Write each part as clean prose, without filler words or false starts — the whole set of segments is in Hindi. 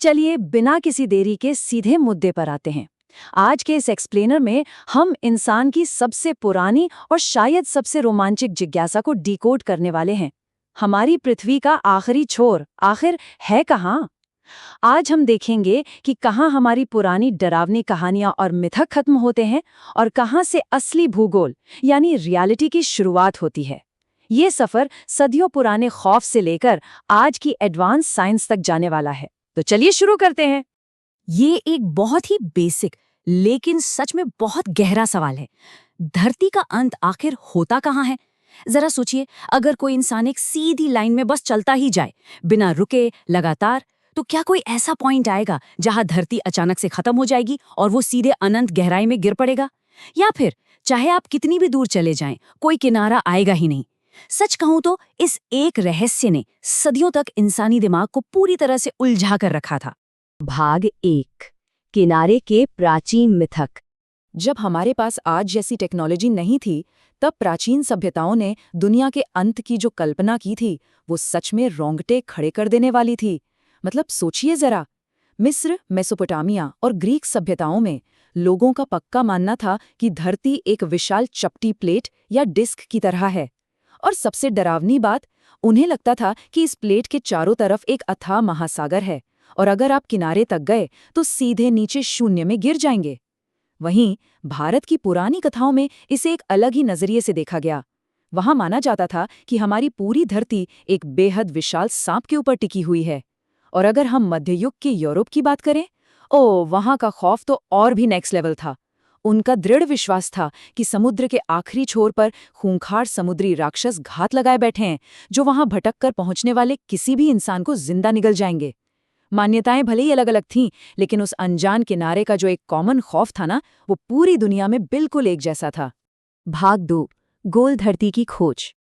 चलिए बिना किसी देरी के सीधे मुद्दे पर आते हैं। आज के इस एक्सप्लेनर में हम इंसान की सबसे पुरानी और शायद सबसे रोमांचक जिज्ञासा को डिकोड करने वाले हैं। हमारी पृथ्वी का आखिरी छोर आखिर है कहाँ? आज हम देखेंगे कि कहाँ हमारी पुरानी डरावनी कहानियां और मिथक खत्म होते हैं और कहाँ से असली भूगोल यानी रियलिटी की शुरुआत होती है। ये सफर सदियों पुराने खौफ से लेकर आज की एडवांस साइंस तक जाने वाला है। तो चलिए शुरू करते हैं। ये एक बहुत ही बेसिक लेकिन सच में बहुत गहरा सवाल है। धरती का अंत आखिर होता कहाँ है? जरा सोचिए, अगर कोई इंसान एक सीधी लाइन में बस चलता ही जाए बिना रुके लगातार, तो क्या कोई ऐसा पॉइंट आएगा जहां धरती अचानक से खत्म हो जाएगी और वो सीधे अनंत गहराई में गिर पड़ेगा? या फिर चाहे आप कितनी भी दूर चले जाएं, कोई किनारा आएगा ही नहीं? सच कहूं तो इस एक रहस्य ने सदियों तक इंसानी दिमाग को पूरी तरह से उलझा कर रखा था। भाग 1, किनारे के प्राचीन मिथक। जब हमारे पास आज जैसी टेक्नोलॉजी नहीं थी, तब प्राचीन सभ्यताओं ने दुनिया के अंत की जो कल्पना की थी, वो सच में रोंगटे खड़े कर देने वाली थी। मतलब सोचिए जरा, मिस्र, मेसोपोटामिया और ग्रीक सभ्यताओं में लोगों का पक्का मानना था कि धरती एक विशाल चपटी प्लेट या डिस्क की तरह है। और सबसे डरावनी बात, उन्हें लगता था कि इस प्लेट के चारों तरफ एक अथाह महासागर है और अगर आप किनारे तक गए तो सीधे नीचे शून्य में गिर जाएंगे। वहीं भारत की पुरानी कथाओं में इसे एक अलग ही नजरिए से देखा गया। वहां माना जाता था कि हमारी पूरी धरती एक बेहद विशाल सांप के ऊपर टिकी हुई है। और अगर हम मध्ययुग के यूरोप की बात करें, वहां का खौफ तो और भी नेक्स्ट लेवल था। उनका दृढ़ विश्वास था कि समुद्र के आखिरी छोर पर खूंखार समुद्री राक्षस घात लगाए बैठे हैं, जो वहां भटक कर पहुंचने वाले किसी भी इंसान को जिंदा निगल जाएंगे। मान्यताएं भले ही अलग अलग थीं, लेकिन उस अनजान किनारे का जो एक कॉमन खौफ था ना, वो पूरी दुनिया में बिल्कुल एक जैसा था। भाग 2, गोल धरती की खोज।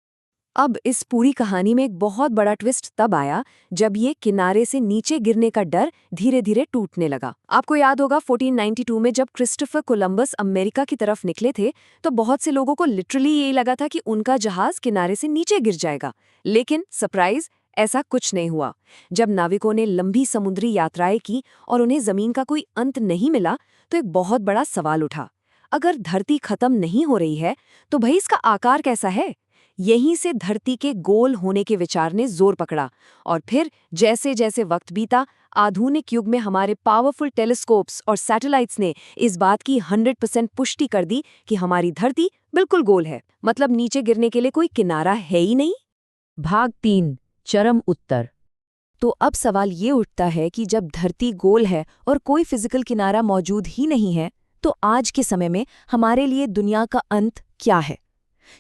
अब इस पूरी कहानी में एक बहुत बड़ा ट्विस्ट तब आया जब ये किनारे से नीचे गिरने का डर धीरे धीरे टूटने लगा। आपको याद होगा 1492 में जब क्रिस्टोफर कोलंबस अमेरिका की तरफ निकले थे, तो बहुत से लोगों को लिटरली यही लगा था कि उनका जहाज किनारे से नीचे गिर जाएगा। लेकिन सरप्राइज, ऐसा कुछ नहीं हुआ। जब नाविकों ने लंबी समुद्री यात्राएं की और उन्हें जमीन का कोई अंत नहीं मिला, तो एक बहुत बड़ा सवाल उठा। अगर धरती खत्म नहीं हो रही है, तो भाई इसका आकार कैसा है? यहीं से धरती के गोल होने के विचार ने जोर पकड़ा। और फिर जैसे जैसे वक्त बीता, आधुनिक युग में हमारे पावरफुल टेलीस्कोप्स और सैटेलाइट्स ने इस बात की 100% पुष्टि कर दी कि हमारी धरती बिल्कुल गोल है। मतलब नीचे गिरने के लिए कोई किनारा है ही नहीं। भाग 3, चरम उत्तर। तो अब सवाल ये उठता है कि जब धरती गोल है और कोई फिजिकल किनारा मौजूद ही नहीं है, तो आज के समय में हमारे लिए दुनिया का अंत क्या है?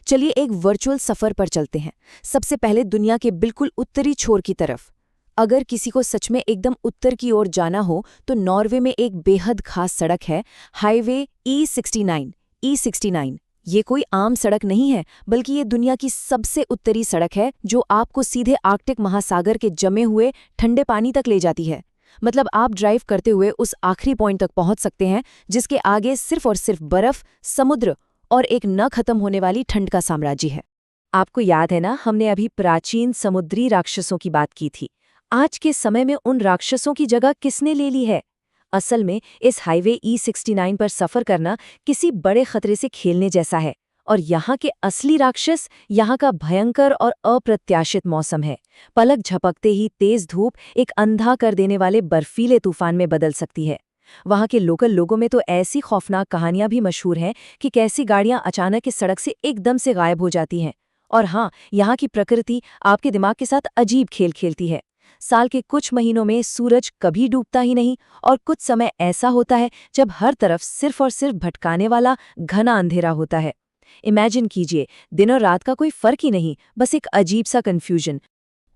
चलिए एक वर्चुअल सफर पर चलते हैं। सबसे पहले दुनिया के बिल्कुल उत्तरी छोर की तरफ। अगर किसी को सच में एकदम उत्तर की ओर जाना हो, तो नॉर्वे में एक बेहद खास सड़क है, हाईवे E69। ये कोई आम सड़क नहीं है, बल्कि ये दुनिया की सबसे उत्तरी सड़क है, जो आपको सीधे आर्कटिक महासागर के जमे हुए ठंडे पानी तक ले जाती है। मतलब आप ड्राइव करते हुए उस आखिरी पॉइंट तक पहुंच सकते हैं, जिसके आगे सिर्फ और सिर्फ बर्फ, समुद्र और एक न खत्म होने वाली ठंड का साम्राज्य है। आपको याद है ना, हमने अभी प्राचीन समुद्री राक्षसों की बात की थी। आज के समय में उन राक्षसों की जगह किसने ले ली है? असल में इस हाईवे E69 पर सफर करना किसी बड़े खतरे से खेलने जैसा है। और यहाँ के असली राक्षस यहाँ का भयंकर और अप्रत्याशित मौसम है। पलक झपकते ही तेज धूप एक अंधा कर देने वाले बर्फीले तूफान में बदल सकती है। वहाँ के लोकल लोगों में तो ऐसी खौफनाक कहानियां भी मशहूर हैं कि कैसी गाड़ियां अचानक इस सड़क से एकदम से गायब हो जाती हैं। और हाँ, यहाँ की प्रकृति आपके दिमाग के साथ अजीब खेल खेलती है। साल के कुछ महीनों में सूरज कभी डूबता ही नहीं और कुछ समय ऐसा होता है जब हर तरफ सिर्फ और सिर्फ भटकाने वाला घना अंधेरा होता है। इमेजिन कीजिए, दिन और रात का कोई फर्क ही नहीं, बस एक अजीब सा कन्फ्यूजन।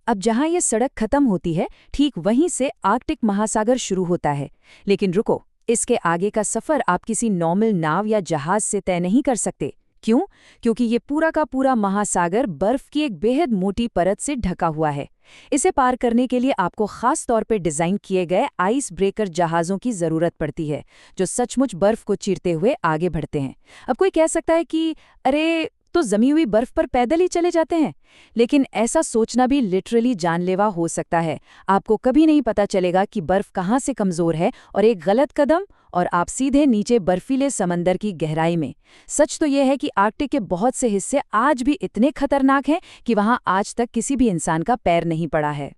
अब जहां ये सड़क खत्म होती है, ठीक वहीं से आर्कटिक महासागर शुरू होता है। लेकिन रुको, इसके आगे का सफर आप किसी नॉर्मल नाव या जहाज से तय नहीं कर सकते। क्यों? क्योंकि ये पूरा का पूरा महासागर बर्फ की एक बेहद मोटी परत से ढका हुआ है। इसे पार करने के लिए आपको खास तौर पर डिजाइन किए गए आइस ब्रेकर जहाज़ों की जरूरत पड़ती है, जो सचमुच बर्फ को चीरते हुए आगे बढ़ते हैं। अब कोई कह सकता है कि अरे, तो जमी हुई बर्फ पर पैदल ही चले जाते हैं। लेकिन ऐसा सोचना भी लिटरली जानलेवा हो सकता है। आपको कभी नहीं पता चलेगा कि बर्फ कहाँ से कमजोर है और एक गलत कदम और आप सीधे नीचे बर्फीले समंदर की गहराई में। सच तो यह है कि आर्कटिक के बहुत से हिस्से आज भी इतने खतरनाक हैं कि वहां आज तक किसी भी इंसान का पैर नहीं पड़ा है।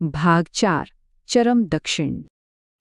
भाग 4 चरम दक्षिण।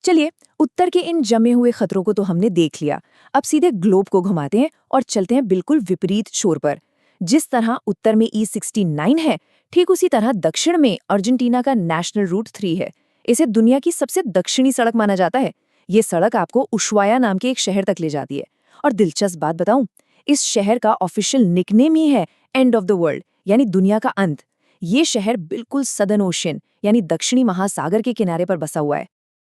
चलिए, उत्तर के इन जमे हुए खतरों को तो हमने देख लिया। अब सीधे ग्लोब को घुमाते हैं और चलते हैं बिल्कुल विपरीत छोर पर। जिस तरह उत्तर में E69 है, ठीक उसी तरह दक्षिण में अर्जेंटीना का नेशनल रूट 3 है। इसे दुनिया की सबसे दक्षिणी सड़क माना जाता है। ये सड़क आपको उशुआया नाम के एक शहर तक ले जाती है। और दिलचस्प बात बताऊं, इस शहर का ऑफिशियल निकनेम ही है एंड ऑफ द वर्ल्ड, यानी दुनिया का अंत। ये शहर बिल्कुल सदर्न ओशियन यानी दक्षिणी महासागर के किनारे पर बसा हुआ है।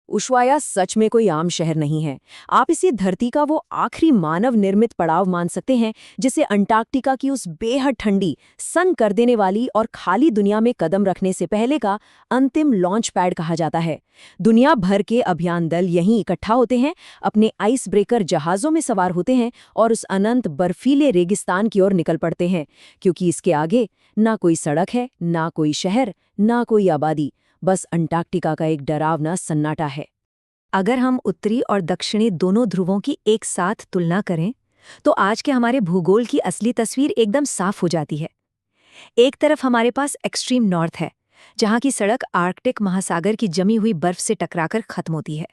उशुआया सच में कोई आम शहर नहीं है। आप इसे धरती का वो आखिरी मानव निर्मित पड़ाव मान सकते हैं जिसे अंटार्कटिका की उस बेहद ठंडी, सन कर देने वाली और खाली दुनिया में कदम रखने से पहले का अंतिम लॉन्च पैड कहा जाता है। दुनिया भर के अभियान दल यहीं इकट्ठा होते हैं, अपने आइस ब्रेकर जहाज़ों में सवार होते हैं और उस अनंत बर्फीले रेगिस्तान की ओर निकल पड़ते हैं, क्योंकि इसके आगे ना कोई सड़क है, ना कोई शहर, ना कोई आबादी, बस अंटार्कटिका का एक डरावना सन्नाटा है। अगर हम उत्तरी और दक्षिणी दोनों ध्रुवों की एक साथ तुलना करें, तो आज के हमारे भूगोल की असली तस्वीर एकदम साफ हो जाती है। एक तरफ हमारे पास एक्सट्रीम नॉर्थ है, जहां की सड़क आर्कटिक महासागर की जमी हुई बर्फ से टकराकर खत्म होती है,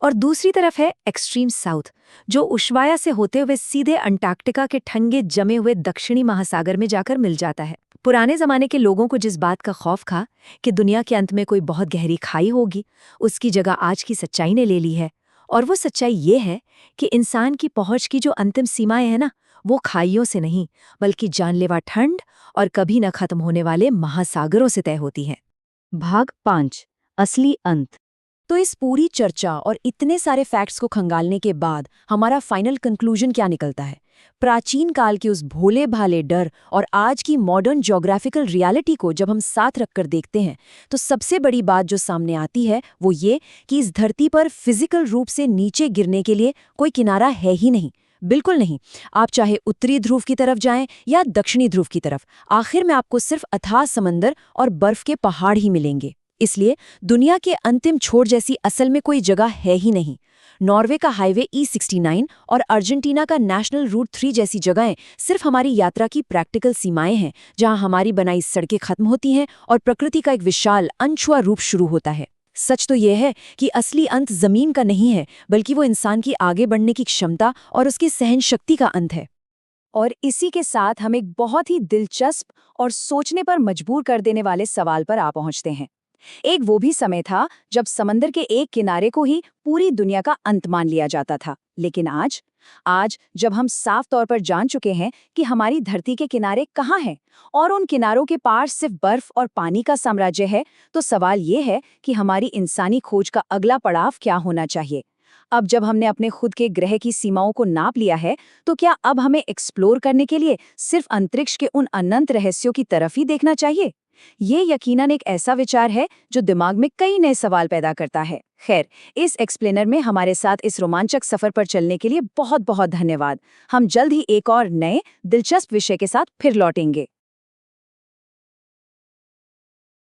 और दूसरी तरफ है एक्सट्रीम साउथ, जो उशुआया से होते हुए सीधे अंटार्कटिका के ठंडे जमे हुए दक्षिणी महासागर में जाकर मिल जाता है। पुराने जमाने के लोगों को जिस बात का खौफ था कि दुनिया के अंत में कोई बहुत गहरी खाई होगी, उसकी जगह आज की सच्चाई ने ले ली है। और वो सच्चाई ये है कि इंसान की पहुंच की जो अंतिम सीमाएं हैं ना, वो खाइयों से नहीं, बल्कि जानलेवा ठंड और कभी न खत्म होने वाले महासागरों से तय होती हैं। भाग 5 असली अंत। तो इस पूरी चर्चा और इतने सारे फैक्ट्स को खंगालने के बाद हमारा फाइनल कंक्लूजन क्या निकलता है? प्राचीन काल के उस भोले भाले डर और आज की मॉडर्न ज्योग्राफिकल रियलिटी को जब हम साथ रखकर देखते हैं, तो सबसे बड़ी बात जो सामने आती है वो ये कि इस धरती पर फिजिकल रूप से नीचे गिरने के लिए कोई किनारा है ही नहीं। बिल्कुल नहीं। आप चाहे उत्तरी ध्रुव की तरफ जाएं या दक्षिणी ध्रुव की तरफ, आखिर में आपको सिर्फ अथाह समंदर और बर्फ के पहाड़ ही मिलेंगे। इसलिए दुनिया के अंतिम छोर जैसी असल में कोई जगह है ही नहीं। नॉर्वे का हाईवे E69 और अर्जेंटीना का नेशनल रूट 3 जैसी जगहें सिर्फ हमारी यात्रा की प्रैक्टिकल सीमाएं हैं, जहां हमारी बनाई सड़कें खत्म होती हैं और प्रकृति का एक विशाल अनछुआ रूप शुरू होता है। सच तो यह है कि असली अंत जमीन का नहीं है, बल्कि वो इंसान की आगे बढ़ने की क्षमता और उसकी सहन शक्ति का अंत है। और इसी के साथ हम एक बहुत ही दिलचस्प और सोचने पर मजबूर कर देने वाले सवाल पर आ पहुंचते हैं। एक वो भी समय था जब समंदर के एक किनारे को ही पूरी दुनिया का अंत मान लिया जाता था, लेकिन आज जब हम साफ तौर पर जान चुके हैं कि हमारी धरती के किनारे कहाँ हैं और उन किनारों के पार सिर्फ बर्फ और पानी का साम्राज्य है, तो सवाल ये है कि हमारी इंसानी खोज का अगला पड़ाव क्या होना चाहिए। अब जब हमने अपने खुद के ग्रह की सीमाओं को नाप लिया है, तो क्या अब हमें एक्सप्लोर करने के लिए सिर्फ अंतरिक्ष के उन अनंत रहस्यों की तरफ ही देखना चाहिए? ये यकीनन एक ऐसा विचार है जो दिमाग में कई नए सवाल पैदा करता है। खैर, इस एक्सप्लेनर में हमारे साथ इस रोमांचक सफर पर चलने के लिए बहुत बहुत धन्यवाद। हम जल्द ही एक और नए दिलचस्प विषय के साथ फिर लौटेंगे।